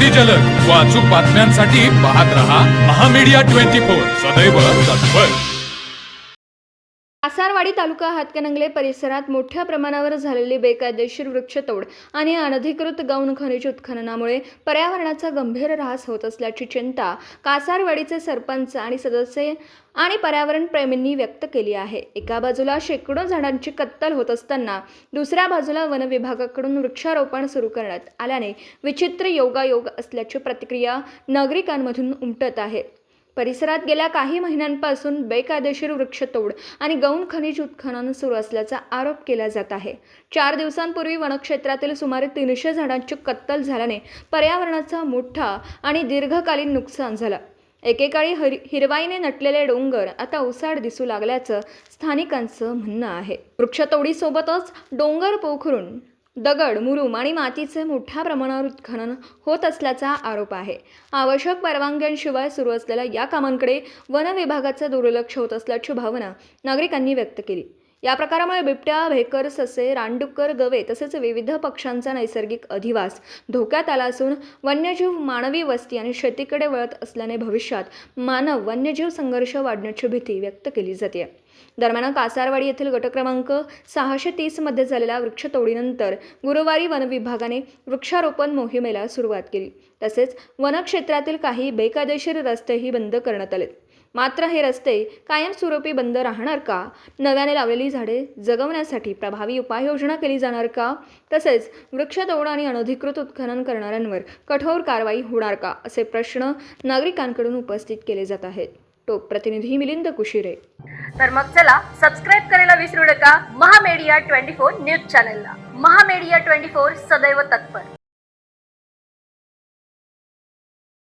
अतिजलद व अचूक बातम्यांसाठी पाहत रहा महामीडिया 24 सदैव तत्पर। कासारवाडी तालुका हातकणंगले परिसरात मोठ्या प्रमाणावर झालेली बेकायदेशीर वृक्षतोड आणि अनधिकृत गौण खनिज उत्खननामुळे पर्यावरणाचा गंभीर ऱ्हास होत असल्याची चिंता कासारवाडीचे सरपंच आणि सदस्य आणि पर्यावरण प्रेमींनी व्यक्त केली आहे। एका बाजूला शेकडो झाडांची कत्तल होत असताना दुसऱ्या बाजूला वन विभागाकडून वृक्षारोपण सुरू करण्यात आल्याने विचित्र योगायोग असल्याची प्रतिक्रिया नागरिकांमधून उमटत आहे। परिसरात गेल्या काही महिन्यांपासून बेकायदेशीर वृक्षतोड आणि गौण खनिज उत्खनन सुरू असल्याचा आरोप केला जात आहे। 4 दिवसांपूर्वी वनक्षेत्रातील सुमारे 300 झाडांची कत्तल झाल्याने पर्यावरणाचा मोठा आणि दीर्घकालीन नुकसान झालं। एकेकाळी हिरवाईने नटलेले डोंगर आता ओसाड दिसू लागल्याचं स्थानिकांचं म्हणणं आहे। वृक्षतोडीसोबतच डोंगर पोखरून दगड, मुरुम आणि मातीचे मोठ्या प्रमाणावर उत्खनन होत असल्याचा आरोप आहे। आवश्यक परवानग्यांशिवाय सुरू असलेल्या या कामांकडे वन विभागाचं दुर्लक्ष होत असल्याची भावना नागरिकांनी व्यक्त केली। या प्रकारामुळे बिबट्या, भेकर, ससे, रानडुक्कर, गवे तसेच विविध पक्ष्यांचा नैसर्गिक अधिवास धोक्यात आला असून वन्यजीव, मानवी वस्ती आणि शेतीकडे वळत असल्याने भविष्यात मानव वन्यजीव संघर्ष वाढण्याची भीती व्यक्त केली जाते। दरम्यान कासारवाडी येथील गट क्रमांक 630 मध्ये झालेल्या वृक्षतोडीनंतर गुरुवारी वन विभागाने वृक्षारोपण मोहिमेला सुरुवात केली। तसेच वनक्षेत्रातील काही बेकायदेशीर रस्तेही बंद करण्यात आले। मात्र हे रस्ते कायमस्वरूपी बंद राहणार का? नव्याने लावलेली झाडे जगवण्यासाठी प्रभावी उपाययोजना केली जाणार का? तसेच वृक्षतोड आणि अनधिकृत उत्खनन करणाऱ्यांवर कठोर कारवाई होणार का? असे प्रश्न नागरिकांकडून उपस्थित केले जात आहेत। टोप प्रतिनिधी मिलिंद कुशिरे। तर मग चला सबस्क्राईब करायला विसरू नका महामीडिया 24 न्यूज चॅनलला। महामीडिया 24 सदैव तत्पर।